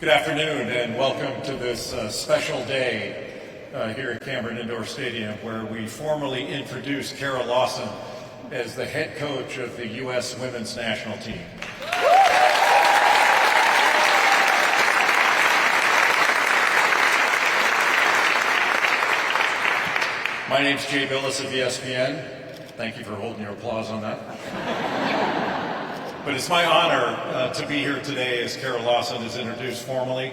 Good afternoon and welcome to this special day here at Cameron Indoor Stadium, where we formally introduce Kara Lawson as the head coach of the U.S. Women's National Team. My name's Jay Billis of ESPN. Thank you for holding your applause on that. But it's my honor to be here today as Kara Lawson is introduced formally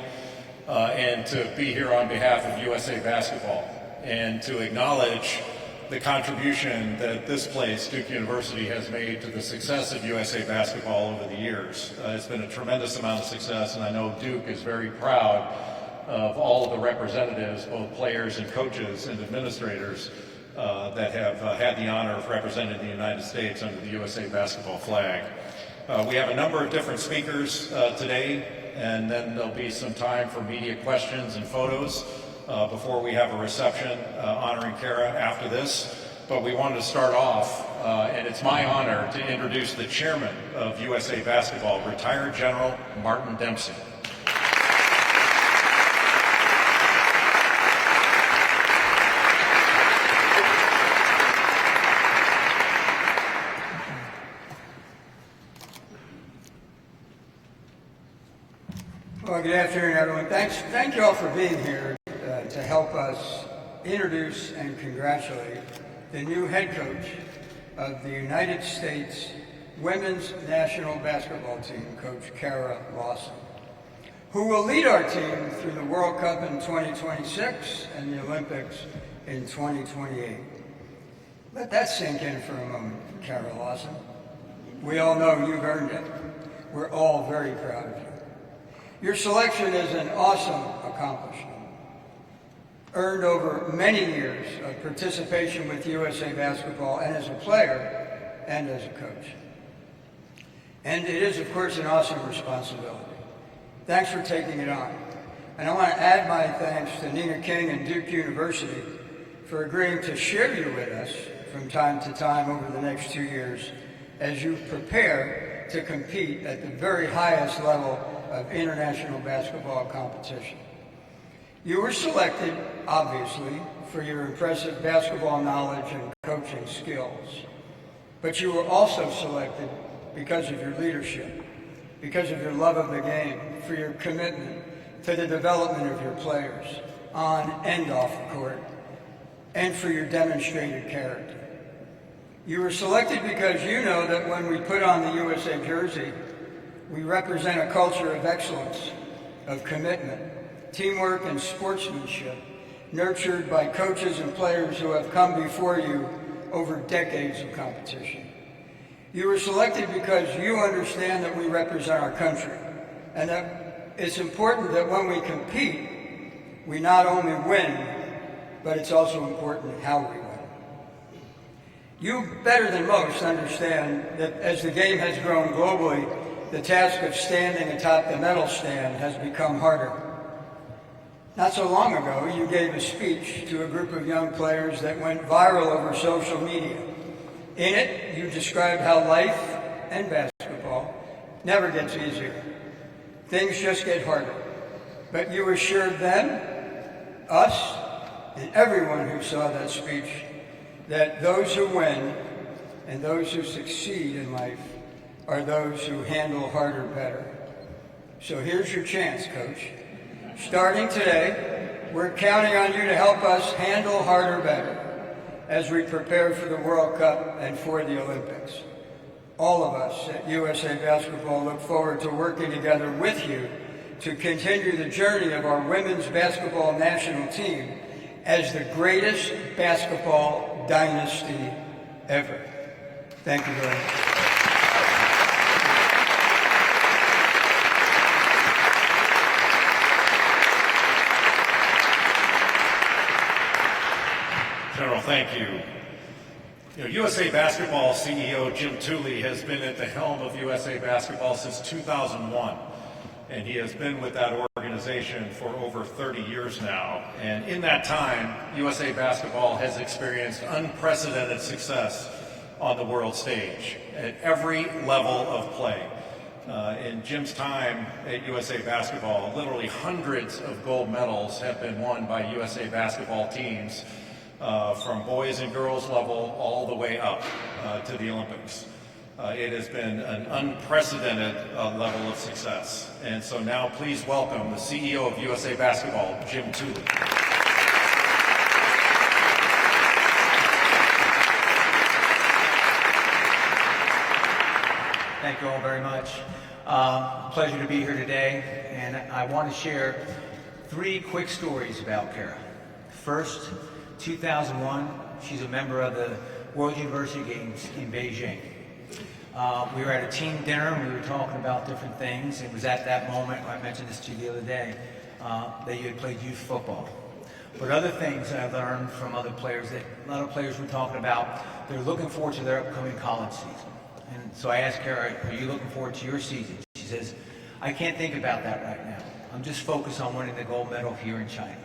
and to be here on behalf of USA Basketball and to acknowledge the contribution that this place, Duke University, has made to the success of USA Basketball over the years. It's been a tremendous amount of success, and I know Duke is very proud of all of the representatives, both players and coaches and administrators, that have had the honor of representing the United States under the USA Basketball flag. We have a number of different speakers today, and then there'll be some time for media questions and photos before we have a reception honoring Kara after this. But we wanted to start off, and it's my honor to introduce the chairman of USA Basketball, retired General Martin Dempsey. Well, good afternoon, everyone. Thank you all for being here to help us introduce and congratulate the new head coach of the United States Women's National Basketball Team, Coach Kara Lawson, who will lead our team through the World Cup in 2026 and the Olympics in 2028. Let that sink in for a moment, Kara Lawson. We all know you've earned it. We're all very proud of you. Your selection is an awesome accomplishment, earned over many years of participation with USA Basketball and as a player and as a coach. And it is, of course, an awesome responsibility. Thanks for taking it on. And I want to add my thanks to Nina King and Duke University for agreeing to share you with us from time to time over the next 2 years as you prepare to compete at the very highest level of international basketball competition. You were selected, obviously, for your impressive basketball knowledge and coaching skills, but you were also selected because of your leadership, because of your love of the game, for your commitment to the development of your players, on and off the court, and for your demonstrated character. You were selected because you know that when we put on the USA jersey, we represent a culture of excellence, of commitment, teamwork, and sportsmanship, nurtured by coaches and players who have come before you over decades of competition. You were selected because you understand that we represent our country, and that it's important that when we compete, we not only win, but it's also important how we win. You, better than most, understand that as the game has grown globally, the task of standing atop the medal stand has become harder. Not so long ago, you gave a speech to a group of young players that went viral over social media. In it, you described how life and basketball never gets easier. Things just get harder. But you assured them, us, and everyone who saw that speech, that those who win and those who succeed in life are those who handle harder better. So here's your chance, Coach. Starting today, we're counting on you to help us handle harder better as we prepare for the World Cup and for the Olympics. All of us at USA Basketball look forward to working together with you to continue the journey of our women's basketball national team as the greatest basketball dynasty ever. Thank you very much. General, thank you. USA Basketball CEO Jim Tooley has been at the helm of USA Basketball since 2001, and he has been with that organization for over 30 years now. And in that time, USA Basketball has experienced unprecedented success on the world stage at every level of play. In Jim's time at USA Basketball, literally hundreds of gold medals have been won by USA Basketball teams from boys and girls level all the way up to the Olympics. It has been an unprecedented level of success. And so now please welcome the CEO of USA Basketball, Jim Tooley. Thank you all very much. Pleasure to be here today, and I want to share 3 quick stories about Kara. First, 2001, she's a member of the World University Games in Beijing. We were at a team dinner and we were talking about different things. It was at that moment, I mentioned this to you the other day, that you had played youth football. But other things I learned from other players, that a lot of players were talking about, they're looking forward to their upcoming college season. And so I asked Kara, are you looking forward to your season? She says, I can't think about that right now. I'm just focused on winning the gold medal here in China.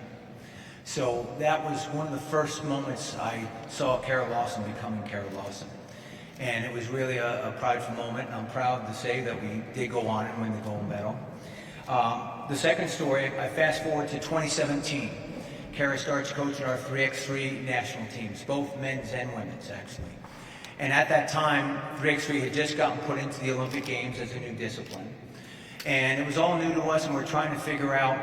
So that was one of the first moments I saw Kara Lawson becoming Kara Lawson. And it was really a prideful moment. I'm proud to say that we did go on and win the gold medal. The second story, I fast forward to 2017. Kara starts coaching our 3x3 national teams, both men's and women's actually. And at that time, 3x3 had just gotten put into the Olympic Games as a new discipline. And it was all new to us, and we're trying to figure out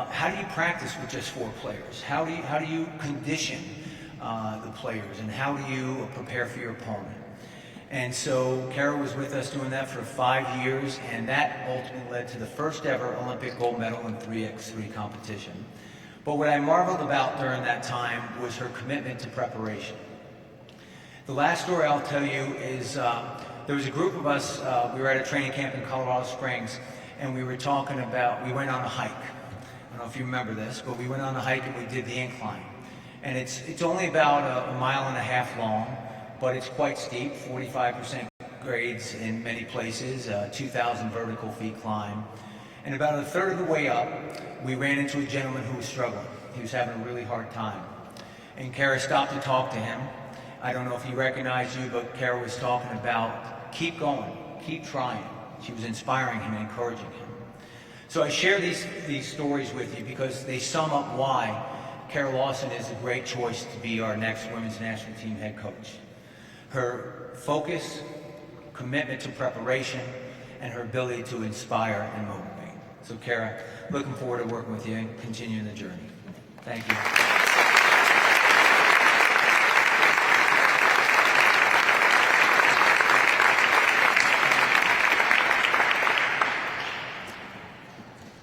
how do you practice with just 4 players? How do you condition the players, and how do you prepare for your opponent? And so Kara was with us doing that for 5 years, and that ultimately led to the first ever Olympic gold medal in 3x3 competition. But what I marveled about during that time was her commitment to preparation. The last story I'll tell you is there was a group of us, we were at a training camp in Colorado Springs, and we were talking about, we went on a hike. I don't know if you remember this, but we went on a hike and we did the incline. And it's only about a 1.5 miles long, but it's quite steep, 45% grades in many places, 2,000 vertical feet climb. And about a third of the way up, we ran into a gentleman who was struggling. He was having a really hard time. And Kara stopped to talk to him. I don't know if he recognized you, but Kara was talking about keep going, keep trying. She was inspiring him and encouraging him. So I share these stories with you because they sum up why Kara Lawson is a great choice to be our next women's national team head coach. Her focus, commitment to preparation, and her ability to inspire and motivate. So Kara, looking forward to working with you and continuing the journey. Thank you.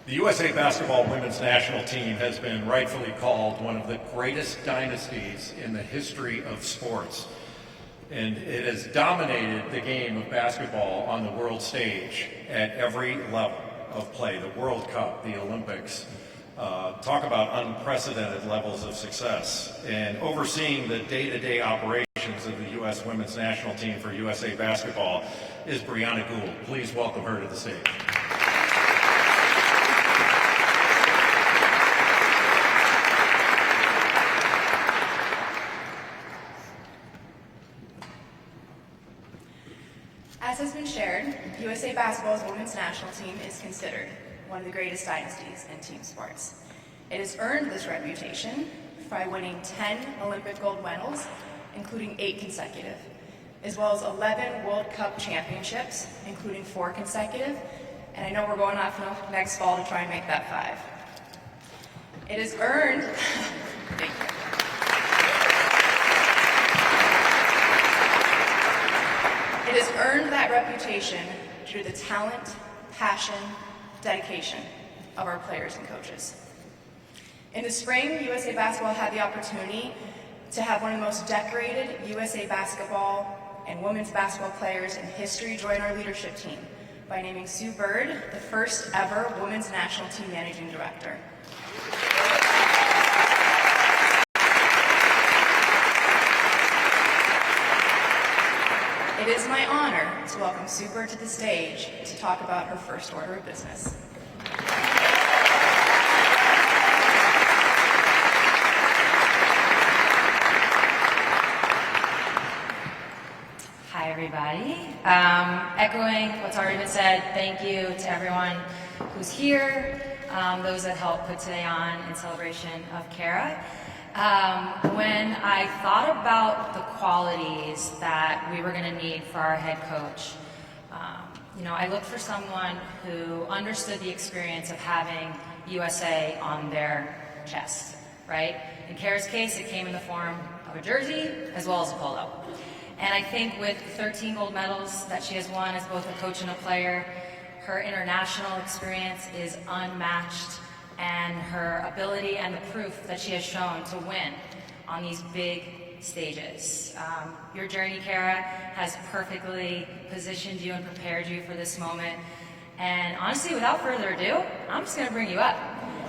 The USA Basketball women's national team has been rightfully called one of the greatest dynasties in the history of sports. And it has dominated the game of basketball on the world stage at every level of play, the World Cup, the Olympics. Talk about unprecedented levels of success. And overseeing the day-to-day operations of the U.S. women's national team for USA Basketball is Brianna Gould. Please welcome her to the stage. As has been shared, USA Basketball's women's national team is considered one of the greatest dynasties in team sports. It has earned this reputation by winning 10 Olympic gold medals, including 8 consecutive, as well as 11 World Cup championships, including 4 consecutive, and I know we're going off next fall to try and make that 5. It has earned, thank you. It has earned that reputation through the talent, passion, dedication of our players and coaches. In the spring, USA Basketball had the opportunity to have one of the most decorated USA Basketball and women's basketball players in history join our leadership team by naming Sue Bird the first ever women's national team managing director. It is my honor to welcome Sue Bird to the stage to talk about her first order of business. Hi, everybody. Echoing what's already been said, thank you to everyone who's here, those that helped put today on in celebration of Kara. When I thought about the qualities that we were going to need for our head coach, I looked for someone who understood the experience of having USA on their chest, right? In Kara's case, it came in the form of a jersey as well as a polo. And I think with 13 gold medals that she has won as both a coach and a player, her international experience is unmatched, and her ability and the proof that she has shown to win on these big stages. Your journey, Kara, has perfectly positioned you and prepared you for this moment. And honestly, without further ado, I'm just going to bring you up.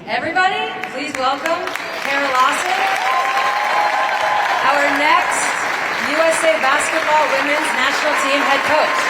Everybody, please welcome Kara Lawson, our next USA Basketball Women's National Team head coach.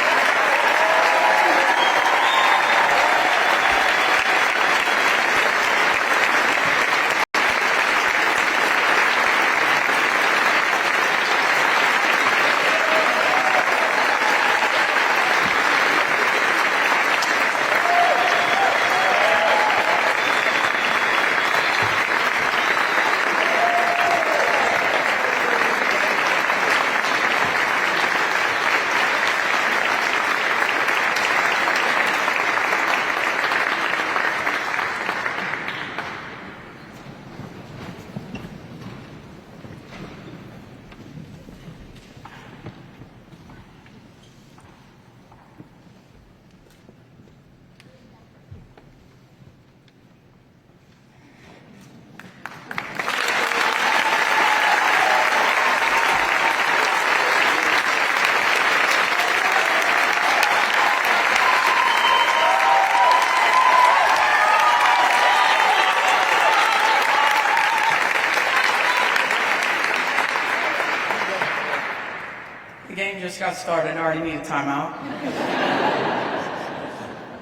The game just got started and I already need a timeout.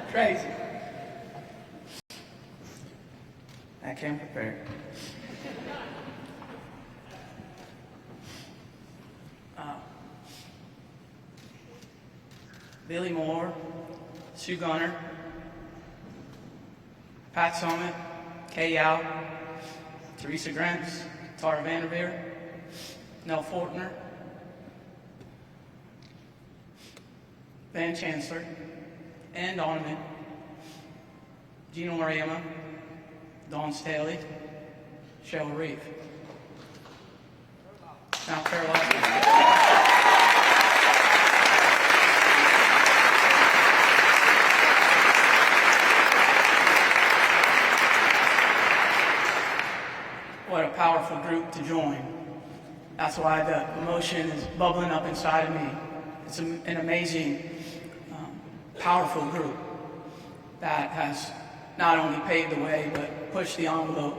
Crazy. I came prepared. Billy Moore, Sue Gunner, Pat Summit, Kay Yao, Teresa Grants, Tara Vanderveer, Nell Fortner, Van Chancellor, Ann Donovan, Gina Moriyama, Dawn Staley, Cheryl Reeve. Now, Kara Lawson. What a powerful group to join. That's why the emotion is bubbling up inside of me. It's an amazing, powerful group that has not only paved the way, but pushed the envelope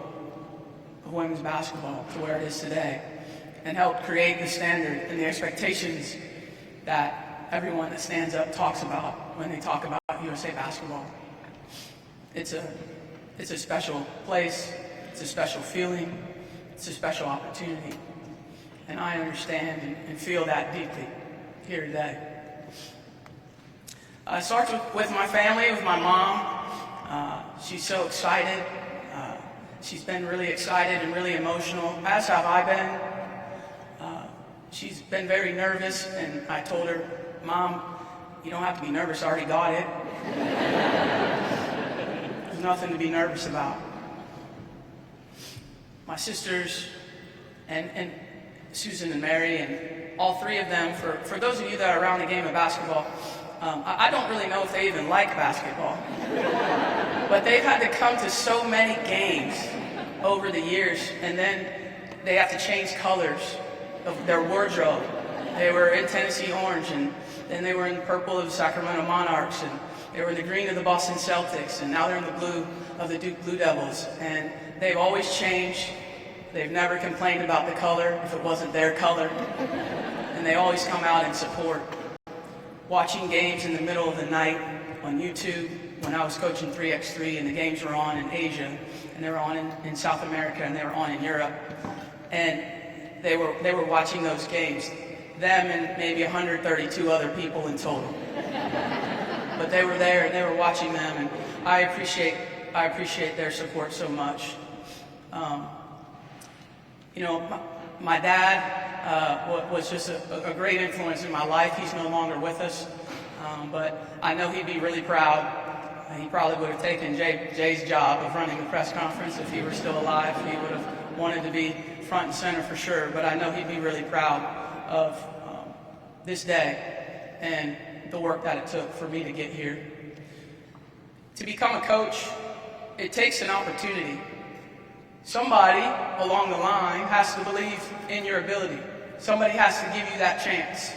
of women's basketball to where it is today, and helped create the standard and the expectations that everyone that stands up talks about when they talk about USA basketball. It's a special place, it's a special feeling, it's a special opportunity, and I understand and feel that deeply here today. It starts with my family, with my mom. She's so excited. She's been really excited and really emotional, as have I been. She's been very nervous, and I told her, Mom, you don't have to be nervous, I already got it. There's nothing to be nervous about. My sisters and Susan and Mary, and all three of them, for those of you that are around the game of basketball, I don't really know if they even like basketball, but they've had to come to so many games over the years, and then they have to change colors of their wardrobe. They were in Tennessee orange, and then they were in the purple of the Sacramento Monarchs, and they were in the green of the Boston Celtics, and now they're in the blue of the Duke Blue Devils, and they've always changed. They've never complained about the color if it wasn't their color, and they always come out in support. Watching games in the middle of the night on YouTube when I was coaching 3x3, and the games were on in Asia, and they were on in South America, and they were on in Europe, and they were watching those games. them and maybe 132 other people in total. But they were there and they were watching them, and I appreciate their support so much. You know, my dad was just a great influence in my life. He's no longer with us, but I know he'd be really proud. He probably would have taken Jay's job of running the press conference if he were still alive. He would have wanted to be front and center for sure, but I know he'd be really proud of this day and the work that it took for me to get here. To become a coach, it takes an opportunity. Somebody along the line has to believe in your ability. Somebody has to give you that chance.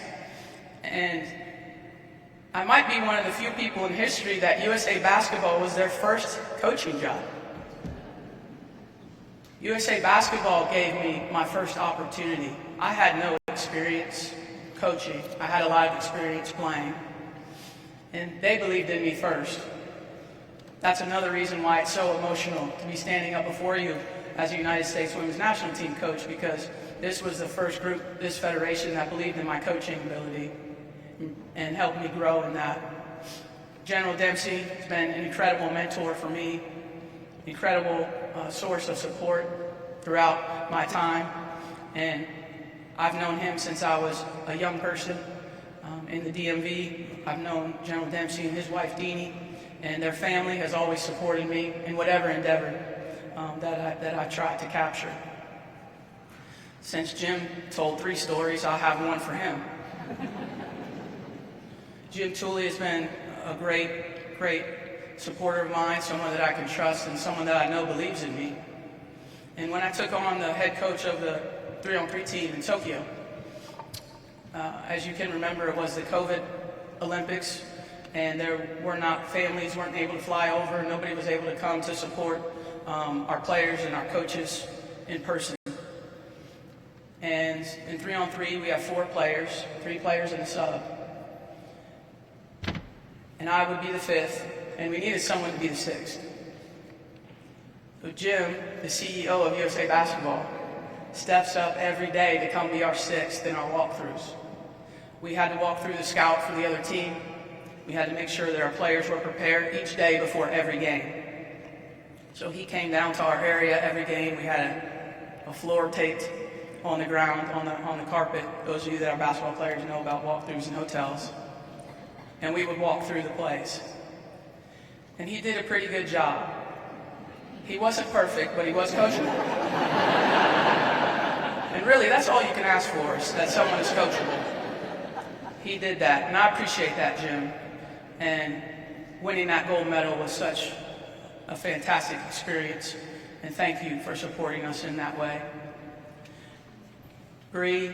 And I might be one of the few people in history that USA Basketball was their first coaching job. USA Basketball gave me my first opportunity. I had no experience coaching. I had a lot of experience playing. And they believed in me first. That's another reason why it's so emotional to be standing up before you as a United States Women's National Team coach, because this was the first group, this federation, that believed in my coaching ability and helped me grow in that. General Dempsey has been an incredible mentor for me, incredible source of support throughout my time, and I've known him since I was a young person in the DMV. I've known General Dempsey and his wife Deanie, and their family has always supported me in whatever endeavor that I tried to capture. Since Jim told 3 stories, I'll have one for him. Jim Tooley has been a great supporter of mine, someone that I can trust and someone that I know believes in me. And when I took on the head coach of the 3-on-3 team in Tokyo, as you can remember, it was the COVID Olympics, and families weren't able to fly over, nobody was able to come to support our players and our coaches in person. And in 3-on-3, we have 4 players, 3 players and a sub. And I would be the 5th, and we needed someone to be the 6th. So Jim, the CEO of USA Basketball, steps up every day to come be our 6th in our walkthroughs. We had to walk through the scout for the other team. We had to make sure that our players were prepared each day before every game. So he came down to our area every game. We had a floor taped on the ground, on the carpet. Those of you that are basketball players know about walkthroughs in hotels. And we would walk through the plays. And he did a pretty good job. He wasn't perfect, but he was coachable. And really, that's all you can ask for, is that someone is coachable. He did that, and I appreciate that, Jim. And winning that gold medal was such a fantastic experience, and thank you for supporting us in that way. Bree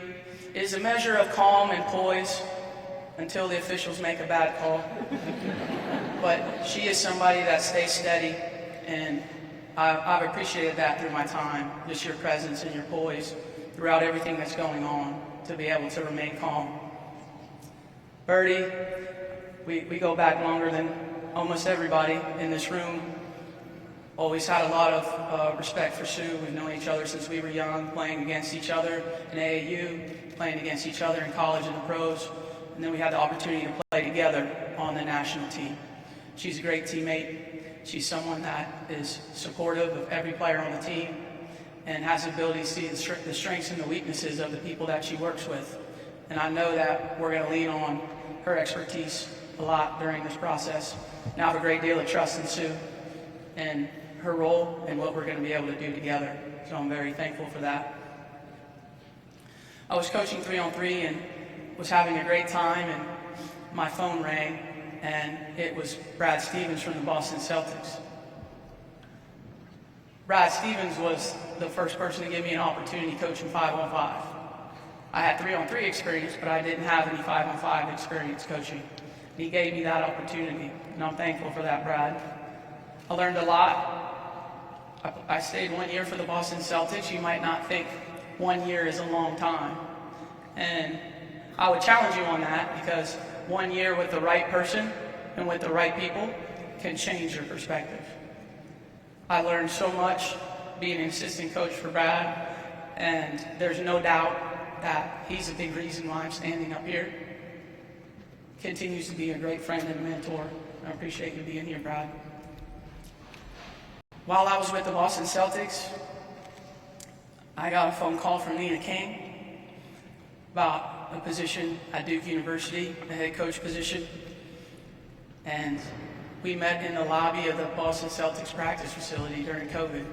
is a measure of calm and poise until the officials make a bad call. But she is somebody that stays steady, and I've appreciated that through my time, just your presence and your poise throughout everything that's going on, to be able to remain calm. Birdie, we go back longer than almost everybody in this room. Always had a lot of respect for Sue. We've known each other since we were young, playing against each other in AAU, playing against each other in college and the pros, and then we had the opportunity to play together on the national team. She's a great teammate. She's someone that is supportive of every player on the team and has the ability to see the strengths and the weaknesses of the people that she works with. And I know that we're going to lean on her expertise a lot during this process. And I have a great deal of trust in Sue and her role and what we're going to be able to do together. So I'm very thankful for that. I was coaching 3-on-3 and was having a great time, and my phone rang, and it was Brad Stevens from the Boston Celtics. Brad Stevens was the first person to give me an opportunity coaching 5-on-5. I had 3-on-3 experience, but I didn't have any 5-on-5 experience coaching. And he gave me that opportunity, and I'm thankful for that, Brad. I learned a lot. I stayed 1 year for the Boston Celtics. You might not think 1 year is a long time. And I would challenge you on that, because 1 year with the right person and with the right people can change your perspective. I learned so much being an assistant coach for Brad, and there's no doubt that he's a big reason why I'm standing up here. Continues to be a great friend and mentor. I appreciate you being here, Brad. While I was with the Boston Celtics, I got a phone call from Nina King about a position at Duke University, a head coach position. And we met in the lobby of the Boston Celtics practice facility during COVID.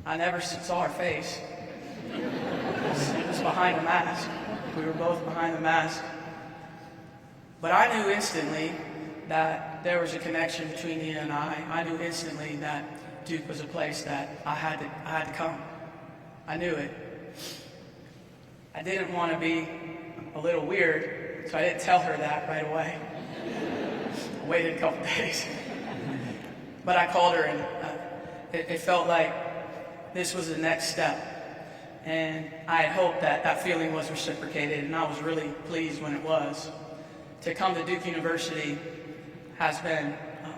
I never saw her face. It was behind a mask. We were both behind the mask. But I knew instantly that there was a connection between Nina and I. I knew instantly that Duke was a place that I had to come. I knew it. I didn't want to be a little weird, so I didn't tell her that right away. I waited a couple days. But I called her, and it felt like this was the next step. And I had hoped that that feeling was reciprocated, and I was really pleased when it was. To come to Duke University has been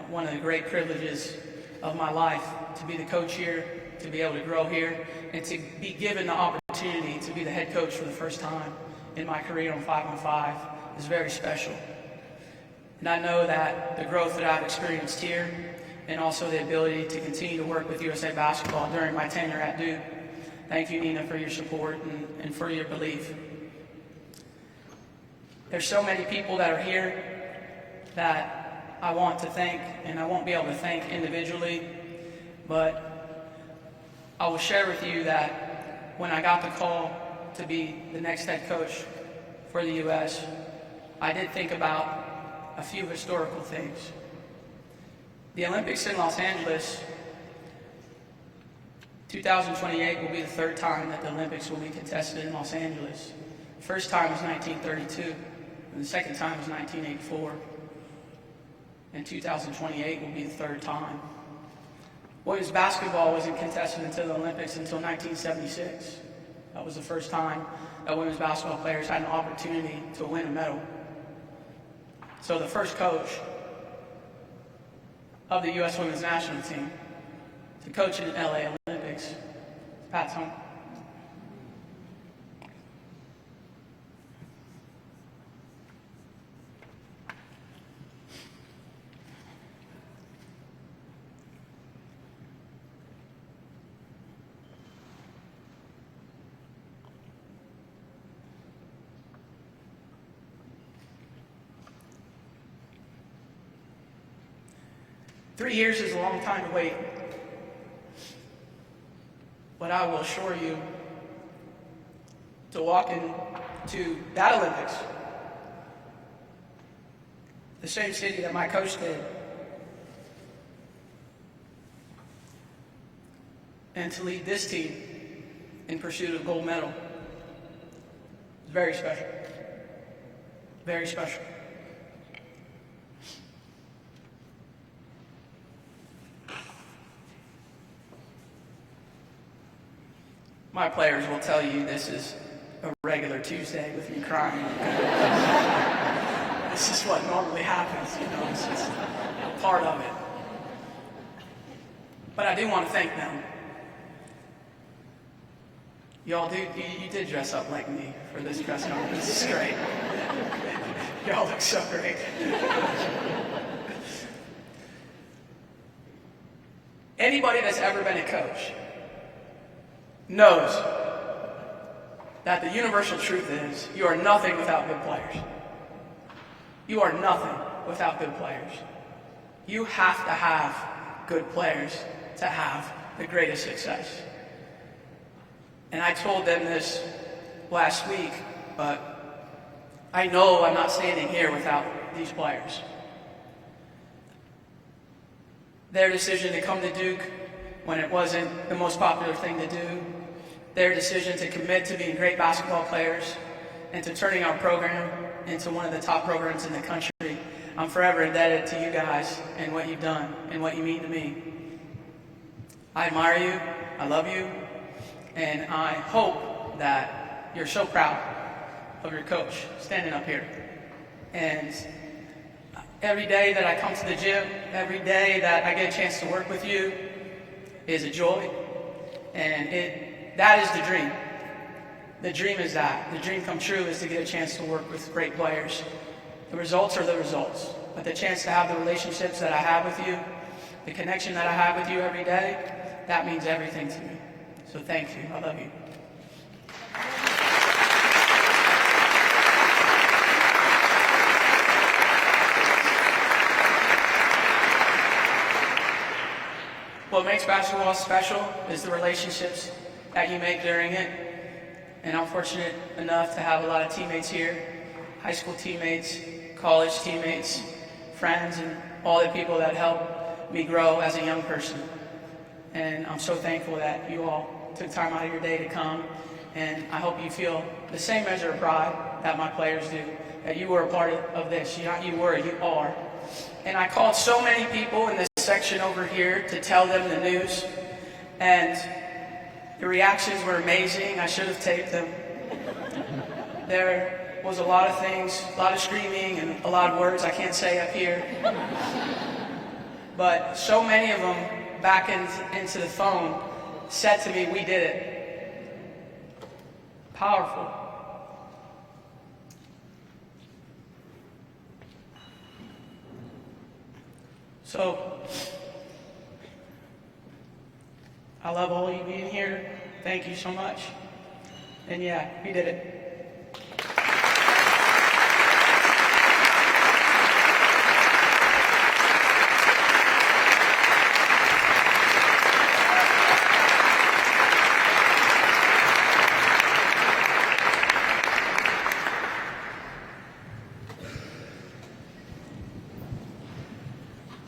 one of the great privileges of my life, to be the coach here, to be able to grow here, and to be given the opportunity to be the head coach for the first time in my career on 5-on-5 is very special. And I know that the growth that I've experienced here, and also the ability to continue to work with USA Basketball during my tenure at Duke. Thank you, Nina, for your support and for your belief. There's so many people that are here that I want to thank, and I won't be able to thank individually, but I will share with you that when I got the call to be the next head coach for the U.S., I did think about a few historical things. The Olympics in Los Angeles, 2028 will be the third time that the Olympics will be contested in Los Angeles. The first time was 1932, and the second time was 1984. And 2028 will be the third time. Women's basketball wasn't contested into the Olympics until 1976. That was the first time that women's basketball players had an opportunity to win a medal. So the first coach of the U.S. women's national team to coach in the LA Olympics, Pat's home. Three years is a long time to wait. But I will assure you, to walk into that Olympics, the same city that my coach did, and to lead this team in pursuit of gold medal, is very special. Very special. My players will tell you this is a regular Tuesday with me crying. This is what normally happens, it's just a part of it. But I do want to thank them. Y'all you did dress up like me for this press conference. This is great. Y'all look so great. Anybody that's ever been a coach knows that the universal truth is you are nothing without good players. You are nothing without good players. You have to have good players to have the greatest success. And I told them this last week, but I know I'm not standing here without these players. Their decision to come to Duke when it wasn't the most popular thing to do, their decision to commit to being great basketball players and to turning our program into one of the top programs in the country. I'm forever indebted to you guys and what you've done and what you mean to me. I admire you, I love you, and I hope that you're so proud of your coach standing up here. And every day that I come to the gym, every day that I get a chance to work with you is a joy, and that is the dream. the dream is that. The dream come true is to get a chance to work with great players. The results are the results, but the chance to have the relationships that I have with you, the connection that I have with you every day, that means everything to me. So thank you. I love you. What makes basketball special is the relationships that you make during it. And I'm fortunate enough to have a lot of teammates here, high school teammates, college teammates, friends, and all the people that helped me grow as a young person. And I'm so thankful that you all took time out of your day to come. And I hope you feel the same measure of pride that my players do, that you were a part of this. Not you were, you are. And I called so many people in this section over here to tell them the news. And the reactions were amazing. I should have taped them. There was a lot of things, a lot of screaming and a lot of words I can't say up here. But so many of them back into the phone said to me, we did it. Powerful. So, I love all of you being here. Thank you so much. And yeah, we did it.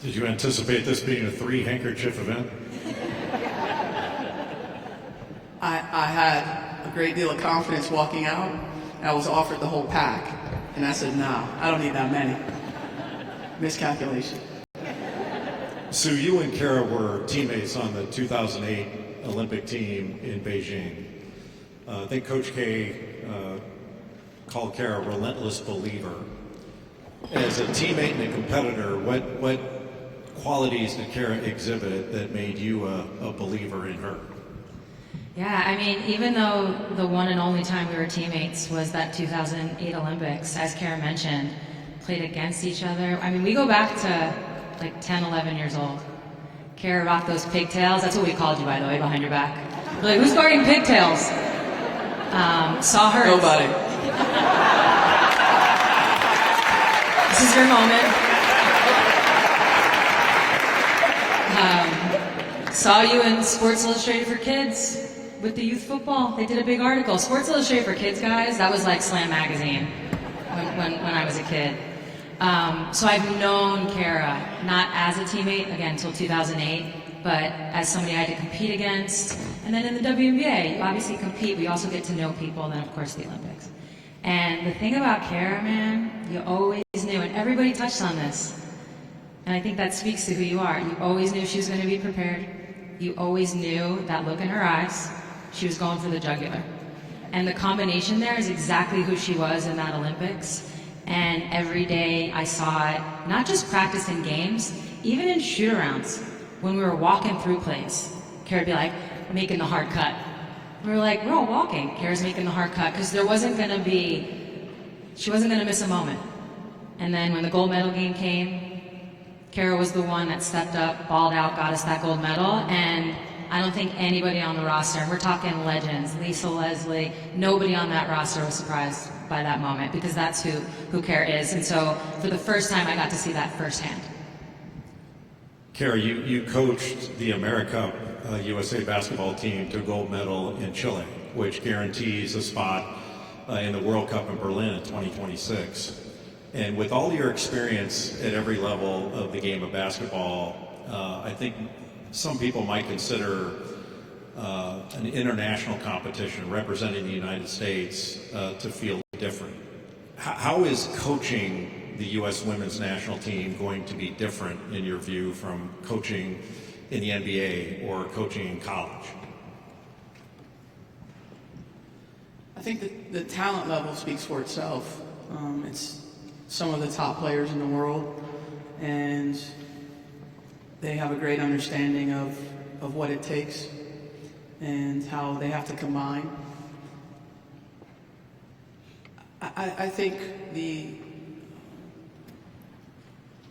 Did you anticipate this being a 3-handkerchief event? I had a great deal of confidence walking out. I was offered the whole pack. And I said, no, I don't need that many. Miscalculation. Sue, you and Kara were teammates on the 2008 Olympic team in Beijing. I think Coach K called Kara a relentless believer. As a teammate and a competitor, what qualities did Kara exhibit that made you a believer in her? Yeah, I mean, even though the one and only time we were teammates was that 2008 Olympics, as Kara mentioned, played against each other. I mean, we go back to like 10, 11 years old. Kara rocked those pigtails. That's what we called you, by the way, behind your back. We're like, who's guarding pigtails? Saw her. Nobody. This is your moment. Saw you in Sports Illustrated for Kids with the youth football. They did a big article. Sports Illustrated for Kids, guys, that was like Slam Magazine when I was a kid. So I've known Kara, not as a teammate, again, until 2008, but as somebody I had to compete against. And then in the WNBA, you obviously compete, but you also get to know people, and then of course the Olympics. And the thing about Kara, man, you always knew, and everybody touched on this, and I think that speaks to who you are. You always knew she was going to be prepared. You always knew that look in her eyes. She was going for the jugular. And the combination there is exactly who she was in that Olympics. And every day I saw it, not just practice in games, even in shoot-arounds. When we were walking through plays, Kara would be like, making the hard cut. We were like, we're all walking. Kara's making the hard cut, because she wasn't going to miss a moment. And then when the gold medal game came, Kara was the one that stepped up, balled out, got us that gold medal, and I don't think anybody on the roster, and we're talking legends, Lisa Leslie, nobody on that roster was surprised by that moment, because that's who Kara is. And so for the first time, I got to see that firsthand. Kara, you coached the AmeriCup USA basketball team to a gold medal in Chile, which guarantees a spot in the World Cup in Berlin in 2026. And with all your experience at every level of the game of basketball, I think some people might consider an international competition representing the United States to feel different. How is coaching the U.S. women's national team going to be different, in your view, from coaching in the NBA or coaching in college? I think the talent level speaks for itself. It's some of the top players in the world, and they have a great understanding of what it takes and how they have to combine. I think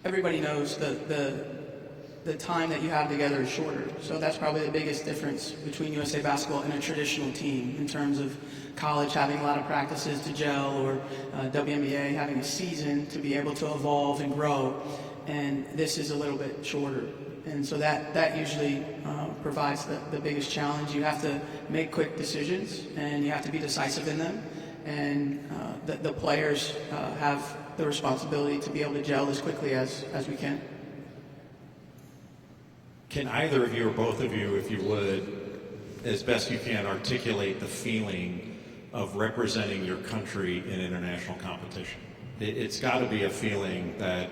everybody knows the time that you have together is shorter. So that's probably the biggest difference between USA Basketball and a traditional team in terms of college having a lot of practices to gel, or WNBA having a season to be able to evolve and grow. And this is a little bit shorter. And so that usually provides the biggest challenge. You have to make quick decisions, and you have to be decisive in them. And the players have the responsibility to be able to gel as quickly as we can. Can either of you or both of you, if you would, as best you can, articulate the feeling of representing your country in international competition? It's got to be a feeling that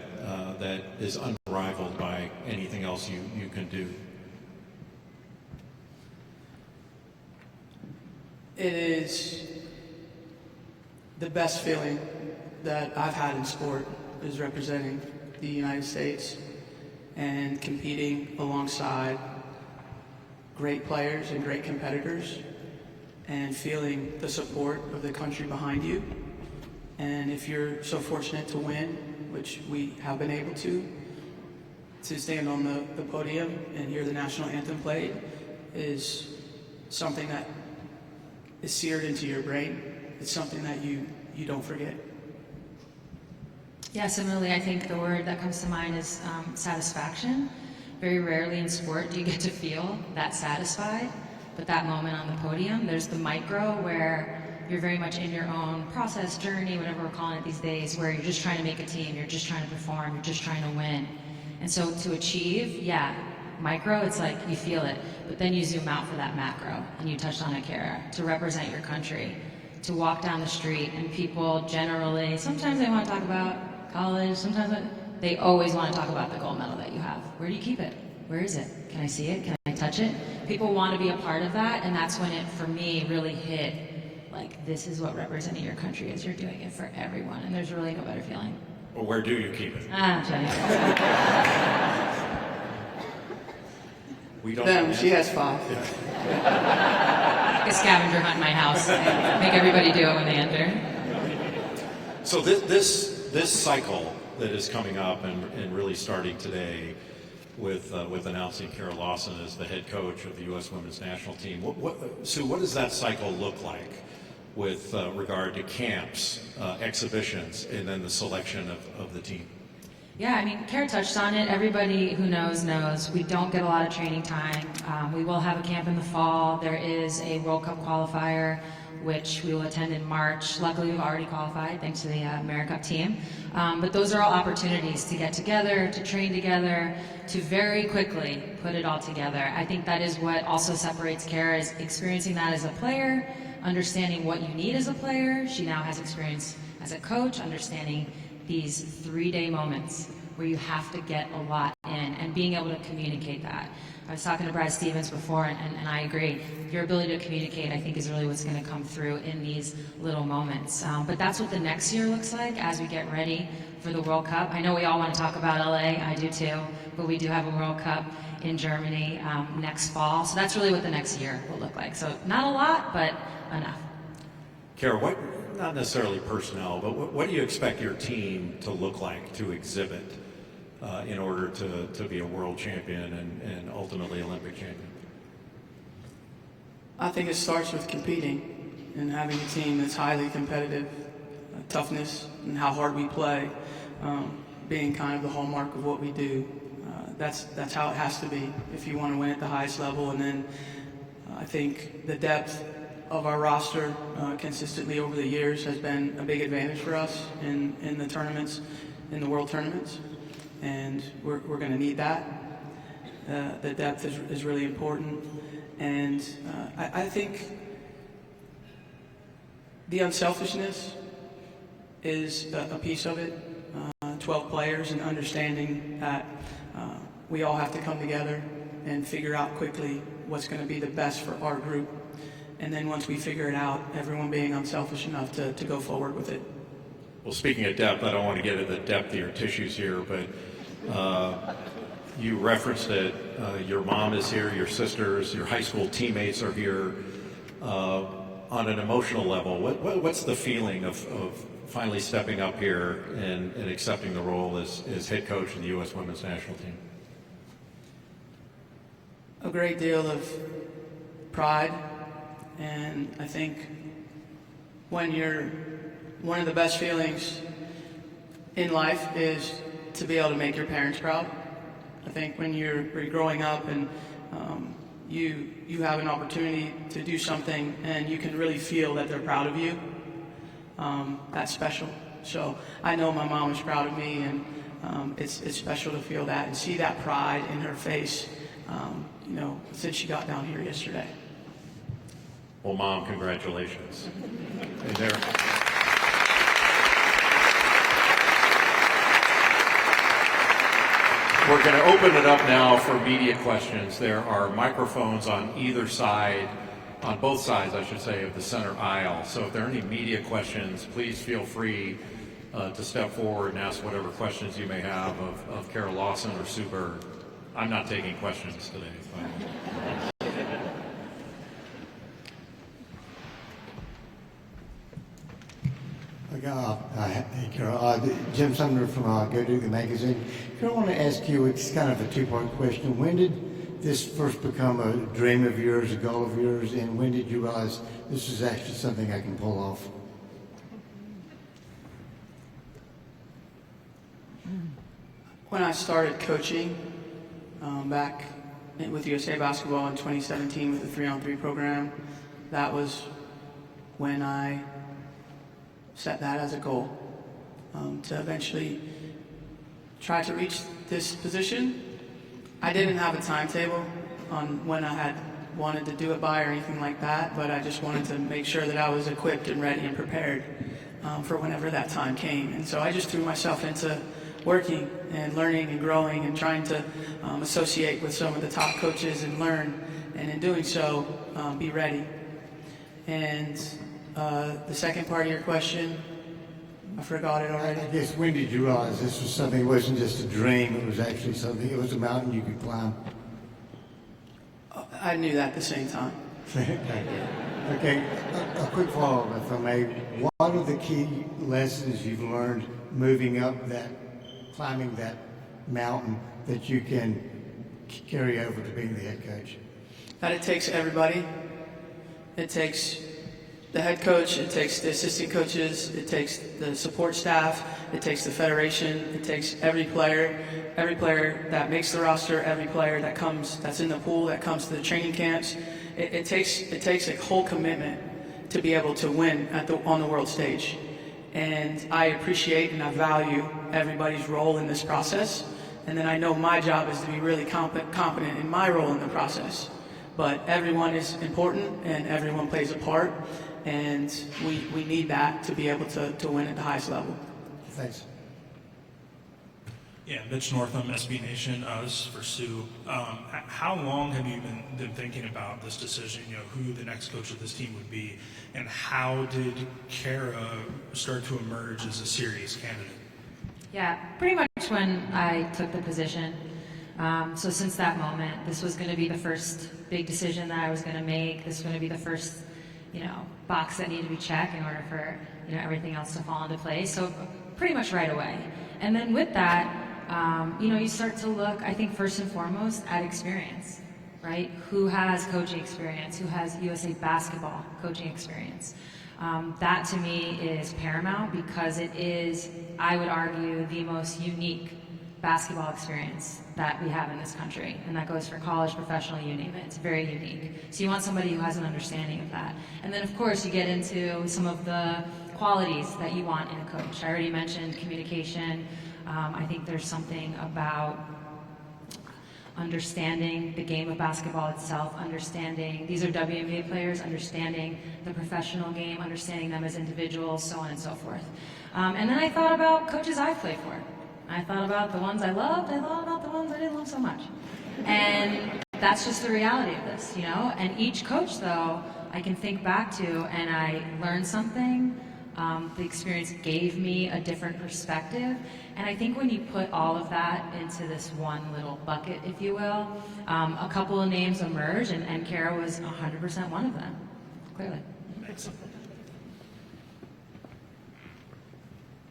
is unrivaled by anything else you can do. It is the best feeling that I've had in sport, is representing the United States and competing alongside great players and great competitors, and feeling the support of the country behind you. And if you're so fortunate to win, which we have been able to stand on the podium and hear the national anthem played, is something that is seared into your brain. It's something that you don't forget. Yeah, similarly, I think the word that comes to mind is satisfaction. Very rarely in sport do you get to feel that satisfied, but that moment on the podium, there's the micro where you're very much in your own process, journey, whatever we're calling it these days, where you're just trying to make a team, you're just trying to perform, you're just trying to win. And so to achieve, yeah, micro, it's like you feel it, but then you zoom out for that macro, and you touched on it, Kara, to represent your country, to walk down the street, and people generally, sometimes they want to talk about college, sometimes they always want to talk about the gold medal that you have. Where do you keep it? Where is it? Can I see it? Can I touch it? People want to be a part of that, and that's when it, for me, really hit, like, this is what representing your country is. You're doing it for everyone, and there's really no better feeling. Well, where do you keep it? Jenny. We don't Them, know. she has 5. A scavenger hunt in my house. Make everybody do it when they enter. So this cycle that is coming up and really starting today with announcing Kara Lawson as the head coach of the U.S. Women's National Team, Sue, what does that cycle look like with regard to camps, exhibitions, and then the selection of the team? Yeah, I mean, Kara touched on it. Everybody who knows. We don't get a lot of training time. We will have a camp in the fall. There is a World Cup qualifier, which we will attend in March. Luckily, we've already qualified, thanks to the AmeriCup team. But those are all opportunities to get together, to train together, to very quickly put it all together. I think that is what also separates Kara, is experiencing that as a player, understanding what you need as a player. She now has experience as a coach, understanding these 3-day moments where you have to get a lot in, and being able to communicate that. I was talking to Brad Stevens before, and I agree. Your ability to communicate, I think, is really what's going to come through in these little moments. But that's what the next year looks like as we get ready for the World Cup. I know we all want to talk about LA, I do too, but we do have a World Cup in Germany next fall. So that's really what the next year will look like. So not a lot, but enough. Kara, not necessarily personnel, but what do you expect your team to look like, to exhibit, in order to be a world champion and ultimately Olympic champion? I think it starts with competing and having a team that's highly competitive, toughness and how hard we play, being kind of the hallmark of what we do. That's how it has to be if you want to win at the highest level. And then I think the depth of our roster consistently over the years has been a big advantage for us in the tournaments, in the world tournaments, and we're going to need that. The depth is really important, and I think the unselfishness is a piece of it. 12 players and understanding that we all have to come together and figure out quickly what's going to be the best for our group. And then once we figure it out, everyone being unselfish enough to go forward with it. Well, speaking of depth, I don't want to get into the depth of your tissues here, but you referenced it. Your mom is here, your sisters, your high school teammates are here. on an emotional level, what's the feeling of finally stepping up here and accepting the role as head coach of the U.S. Women's National Team? A great deal of pride, and I think one of the best feelings in life is to be able to make your parents proud. I think when you're growing up and you have an opportunity to do something and you can really feel that they're proud of you, that's special. So I know my mom is proud of me, and it's special to feel that and see that pride in her face, since she got down here yesterday. Well, Mom, congratulations. And there. We're going to open it up now for media questions. There are microphones on either side, on both sides, I should say, of the center aisle. So if there are any media questions, please feel free to step forward and ask whatever questions you may have of Kara Lawson or Sue Bird. I'm not taking questions today. Hey, Kara. Jim Sumner from Go Duke the magazine. I want to ask you, it's kind of a two-part question. When did this first become a dream of yours, a goal of yours, and when did you realize this is actually something I can pull off? When I started coaching back with USA Basketball in 2017 with the 3-on-3 program, that was when I set that as a goal, to eventually try to reach this position. I didn't have a timetable on when I had wanted to do it by or anything like that, but I just wanted to make sure that I was equipped and ready and prepared for whenever that time came. And so I just threw myself into working and learning and growing and trying to associate with some of the top coaches and learn, and in doing so, be ready. And the second part of your question, I forgot it already. I guess, when did you realize this was something, it wasn't just a dream, it was actually something, it was a mountain you could climb? I knew that at the same time. Okay, a quick follow-up, if I may. What are the key lessons you've learned moving up climbing that mountain that you can carry over to being the head coach? That it takes everybody. It takes the head coach, it takes the assistant coaches, it takes the support staff, it takes the federation, it takes every player that makes the roster, every player that's in the pool, that comes to the training camps. It takes a whole commitment to be able to win on the world stage. And I appreciate and I value everybody's role in this process. And then I know my job is to be really competent in my role in the process. But everyone is important and everyone plays a part. And we need that to be able to win at the highest level. Thanks. Yeah, Mitch Northam, SB Nation. This is for Sue. How long have you been thinking about this decision, who the next coach of this team would be, and how did Kara start to emerge as a serious candidate? Yeah, pretty much when I took the position. So since that moment, this was going to be the first big decision that I was going to make. This was going to be the first, box that needed to be checked in order for, everything else to fall into place. So pretty much right away. And then with that, you start to look, I think, first and foremost at experience, right? Who has coaching experience? Who has USA Basketball coaching experience? That to me is paramount because it is, I would argue, the most unique basketball experience that we have in this country. And that goes for college, professional, you name it. It's very unique. So you want somebody who has an understanding of that. And then, of course, you get into some of the qualities that you want in a coach. I already mentioned communication. I think there's something about understanding the game of basketball itself, understanding, these are WNBA players, understanding the professional game, understanding them as individuals, so on and so forth. And then I thought about coaches I've played for. I thought about the ones I loved, I thought about the ones I didn't love so much. And that's just the reality of this, And each coach, though, I can think back to and I learned something. The experience gave me a different perspective. And I think when you put all of that into this one little bucket, if you will, a couple of names emerged, and Kara was 100% one of them, clearly.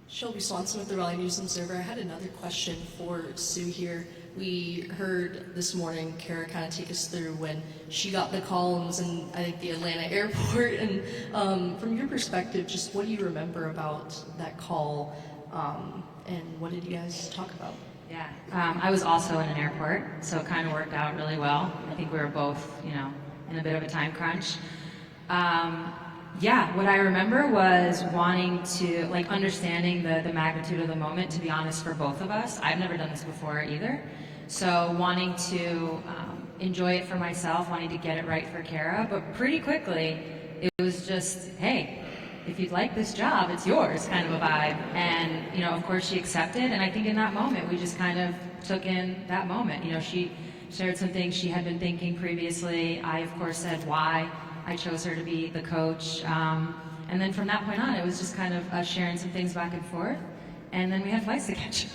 Shelby Swanson with the Raleigh News and Observer. I had another question for Sue here. We heard this morning Kara kind of take us through when she got the call and was in, I think, the Atlanta airport. And from your perspective, just what do you remember about that call, and what did you guys talk about? Yeah, I was also in an airport, so it kind of worked out really well. I think we were both, in a bit of a time crunch. Yeah, what I remember was wanting to, understanding the magnitude of the moment, to be honest, for both of us. I've never done this before either. So wanting to enjoy it for myself, wanting to get it right for Kara, but pretty quickly, it was just, hey, if you'd like this job, it's yours, kind of a vibe. And, of course she accepted, and I think in that moment, we just kind of took in that moment. She shared some things she had been thinking previously. I, of course, said why I chose her to be the coach. And then from that point on, it was just kind of sharing some things back and forth. And then we had flights to catch.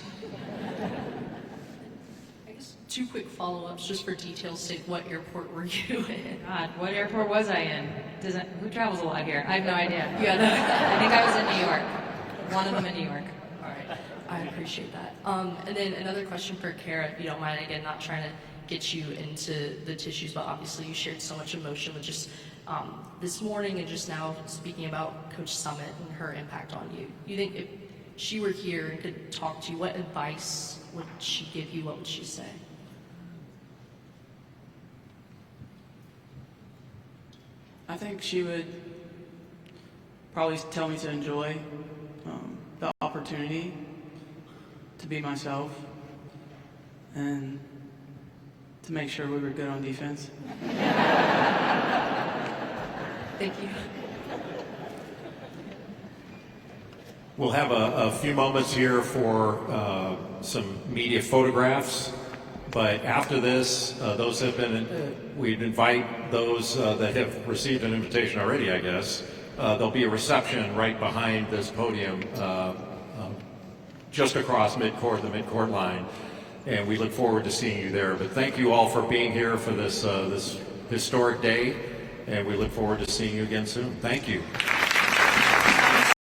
I guess 2 quick follow-ups just for details' sake. What airport were you in? God, what airport was I in? Who travels a lot here? I have no idea. Yeah, I think I was in New York. One of them in New York. All right, I appreciate that. And then another question for Kara, if you don't mind, again, not trying to get you into the tissues, but obviously you shared so much emotion with just this morning and just now speaking about Coach Summit and her impact on you. You think if she were here and could talk to you, what advice would she give you? What would she say? I think she would probably tell me to enjoy the opportunity to be myself and to make sure we were good on defense. Thank you. We'll have a few moments here for some media photographs, but after this, those have been, we'd invite those that have received an invitation already, I guess. There'll be a reception right behind this podium, just across midcourt, the midcourt line, and we look forward to seeing you there. But thank you all for being here for this, this historic day, and we look forward to seeing you again soon. Thank you.